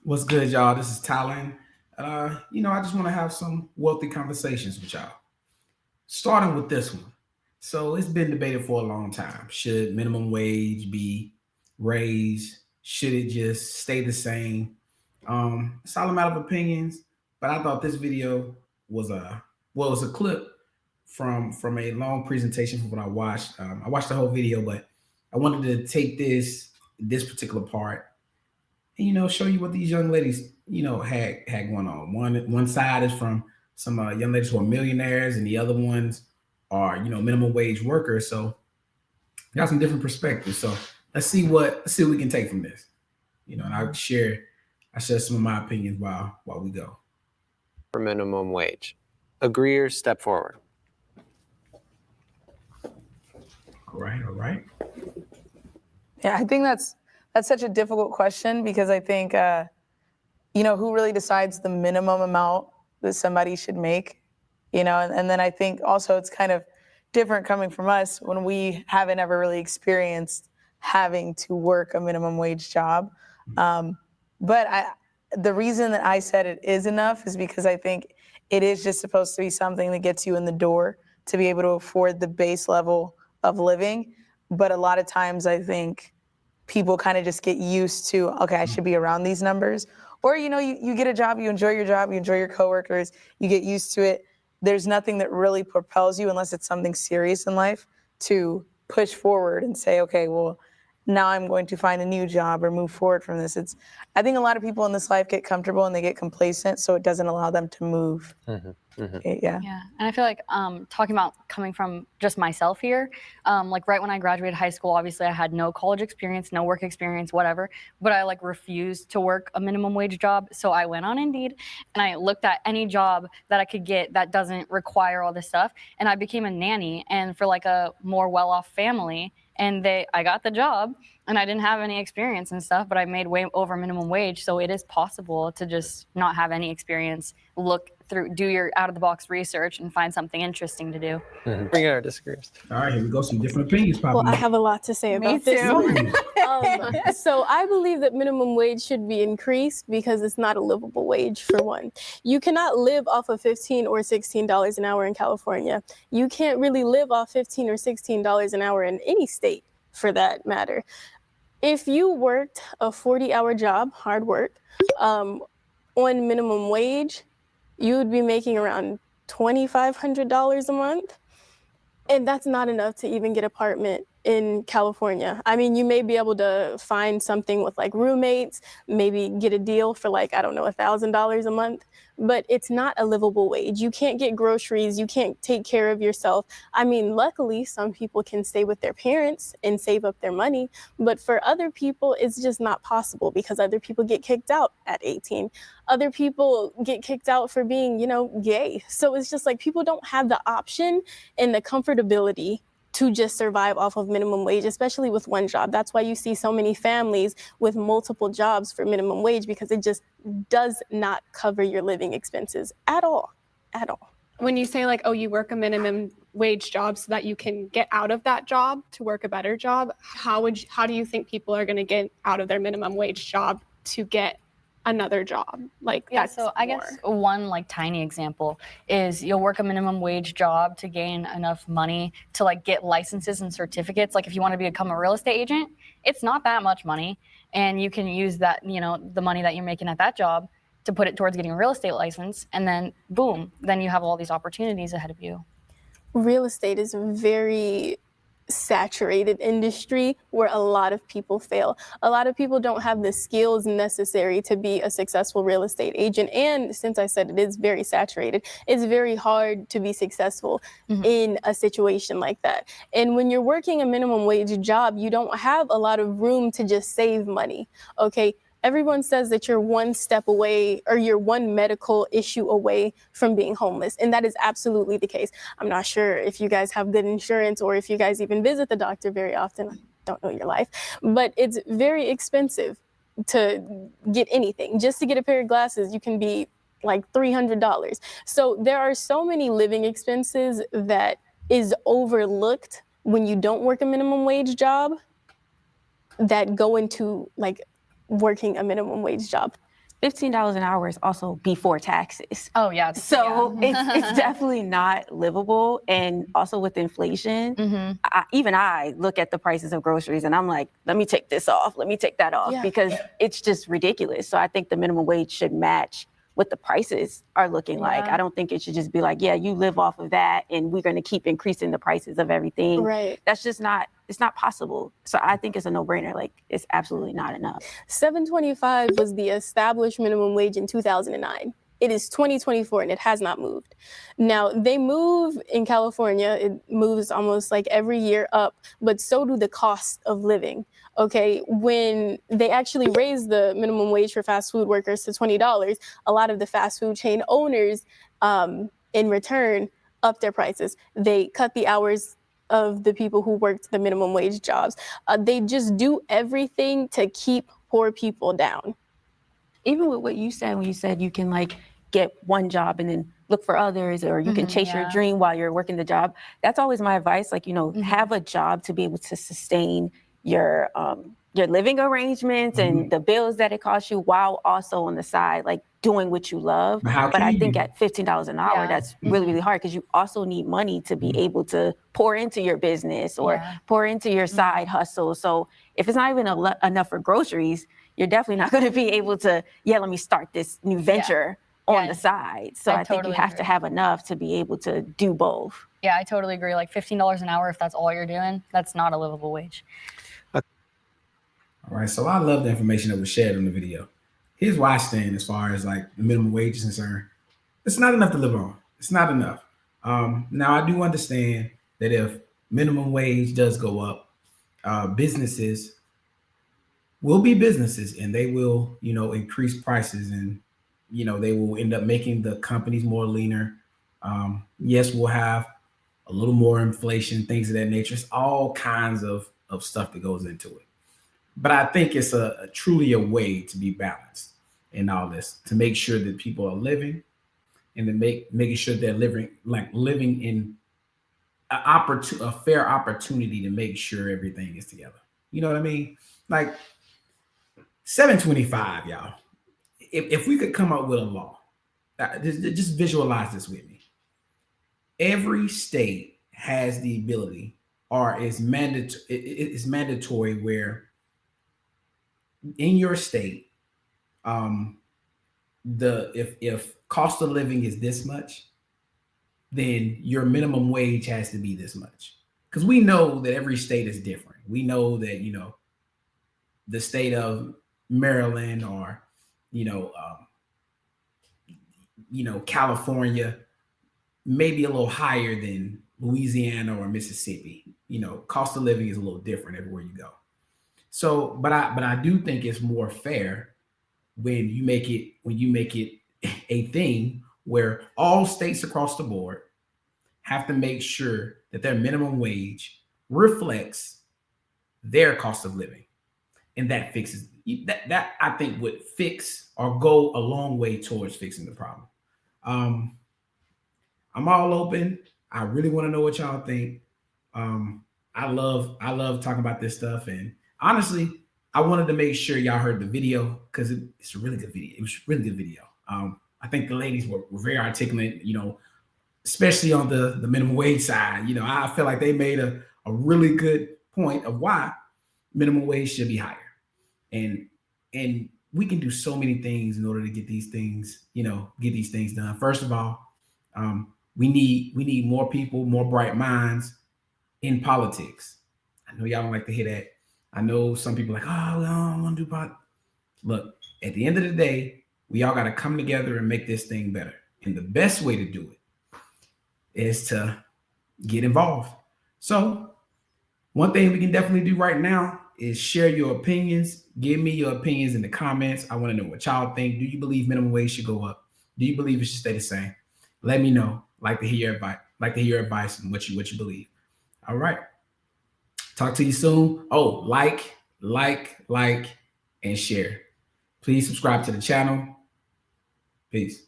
What's good, y'all? This is Talon. I just want to have some wealthy conversations with y'all. Starting with this one. So it's been debated for a long time. Should minimum wage be raised? Should it just stay the same? It's all a matter of opinions. But I thought this video was it was a clip from a long presentation from what I watched. I watched the whole video, but I wanted to take this particular part and show you what these young ladies had going on. One side is from some young ladies who are millionaires, and the other ones are minimum wage workers. So we got some different perspectives. So let's see what we can take from this. And I share some of my opinions while we go. For minimum wage, agree or step forward. All right. Yeah, I think that's such a difficult question because I think, who really decides the minimum amount that somebody should make, and then I think also it's kind of different coming from us when we haven't ever really experienced having to work a minimum wage job. But the reason that I said it is enough is because I think it is just supposed to be something that gets you in the door to be able to afford the base level of living. But a lot of times I think people kind of just get used to, okay, I should be around these numbers. Or, you get a job, you enjoy your coworkers, you get used to it. There's nothing that really propels you unless it's something serious in life to push forward and say, okay, well, now I'm going to find a new job or move forward from this. I think a lot of people in this life get comfortable and they get complacent, so it doesn't allow them to move. Yeah. Yeah, and I feel like talking about coming from just myself here, like right when I graduated high school, obviously I had no college experience, no work experience, whatever, but I refused to work a minimum wage job. So I went on Indeed and I looked at any job that I could get that doesn't require all this stuff, and I became a nanny and for a more well-off family. And I got the job and I didn't have any experience and stuff, but I made way over minimum wage. So it is possible to just not have any experience, do your out of the box research and find something interesting to do. Bring in our disagreeers. All right, here we go. Some different opinions popping Well, I up. have a lot to say about this. So I believe that minimum wage should be increased because it's not a livable wage, for one. You cannot live off of $15 or $16 an hour in California. You can't really live off $15 or $16 an hour in any state, for that matter. If you worked a 40-hour job, hard work, on minimum wage, you would be making around $2,500 a month. And that's not enough to even get an apartment in California. I mean, you may be able to find something with roommates, maybe get a deal for $1,000 a month, but it's not a livable wage. You can't get groceries, you can't take care of yourself. I mean, luckily, some people can stay with their parents and save up their money, but for other people, it's just not possible because other people get kicked out at 18. Other people get kicked out for being, gay. So it's just people don't have the option and the comfortability to just survive off of minimum wage, especially with one job. That's why you see so many families with multiple jobs for minimum wage, because it just does not cover your living expenses at all. When you say you work a minimum wage job so that you can get out of that job to work a better job, how do you think people are going to get out of their minimum wage job to get another job? So I guess one tiny example is you'll work a minimum wage job to gain enough money to get licenses and certificates. If you want to become a real estate agent, it's not that much money, and you can use that, the money that you're making at that job to put it towards getting a real estate license, and then boom, then you have all these opportunities ahead of you. Real estate is a very saturated industry where a lot of people fail. A lot of people don't have the skills necessary to be a successful real estate agent. And since I said it is very saturated, it's very hard to be successful in a situation like that. And when you're working a minimum wage job, you don't have a lot of room to just save money. Okay. Everyone says that you're one step away or you're one medical issue away from being homeless. And that is absolutely the case. I'm not sure if you guys have good insurance or if you guys even visit the doctor very often. I don't know your life, but it's very expensive to get anything. Just to get a pair of glasses, you can be $300. So there are so many living expenses that is overlooked when you don't work a minimum wage job that go into working a minimum wage job. $15 an hour is also before taxes. Oh yeah. So it's definitely not livable. And also with inflation, even I look at the prices of groceries and I'm like, let me take this off, let me take that off, because it's just ridiculous. So I think the minimum wage should match what the prices are looking like. I don't think it should just be like, yeah, you live off of that and we're going to keep increasing the prices of everything. Right. That's just not, it's not possible. So I think it's a no-brainer. Like, it's absolutely not enough. $7.25 was the established minimum wage in 2009. It is 2024 and it has not moved. Now, they move in California, it moves almost like every year up, but so do the cost of living. Okay, when they actually raised the minimum wage for fast food workers to $20, a lot of the fast food chain owners, in return, upped their prices. They cut the hours of the people who worked the minimum wage jobs. They just do everything to keep poor people down. Even with what you said, when you said you can like get one job and then look for others, or you can chase your dream while you're working the job. That's always my advice. Like, you know, have a job to be able to sustain your living arrangements and the bills that it costs you, while also on the side, like doing what you love. But I think at $15 an hour, that's really, really hard, because you also need money to be able to pour into your business or pour into your side hustle. So if it's not even enough for groceries, you're definitely not going to be able to, let me start this new venture on the side. So I think you have to have enough to be able to do both. Yeah, I totally agree. Like $15 an hour, if that's all you're doing, that's not a livable wage. All right, so I love the information that was shared on the video. Here's why I stand as far as like the minimum wage is concerned. It's not enough to live on. It's not enough. Now, I do understand that if minimum wage does go up, businesses will be businesses and they will, increase prices, and, they will end up making the companies more leaner. Yes, we'll have a little more inflation, things of that nature. It's all kinds of stuff that goes into it. But I think it's truly a way to be balanced in all this, to make sure that people are living, and to making sure they're living in a fair opportunity to make sure everything is together. You know what I mean? Like $7.25, y'all. If we could come up with a law, just visualize this with me. Every state has the ability, or is mandatory, where in your state, if cost of living is this much, then your minimum wage has to be this much. Because we know that every state is different. We know that, the state of Maryland, or, California may be a little higher than Louisiana or Mississippi. Cost of living is a little different everywhere you go. So, but I do think it's more fair when you make it a thing where all states across the board have to make sure that their minimum wage reflects their cost of living, and that fixes that. I think would fix or go a long way towards fixing the problem. I'm all open. I really want to know what y'all think. I love talking about this stuff, and honestly, I wanted to make sure y'all heard the video, because it's a really good video. It was a really good video. I think the ladies were very articulate, especially on the minimum wage side. I feel like they made a really good point of why minimum wage should be higher. And we can do so many things in order to get these things, done. First of all, we need more people, more bright minds in politics. I know y'all don't like to hear that. I know some people are like, oh, we don't want to do politics. Look, at the end of the day, we all got to come together and make this thing better. And the best way to do it is to get involved. So one thing we can definitely do right now is share your opinions. Give me your opinions in the comments. I want to know what y'all think. Do you believe minimum wage should go up? Do you believe it should stay the same? Let me know. Like to hear your advice and what you believe. All right. Talk to you soon. Oh, like, and share. Please subscribe to the channel. Peace.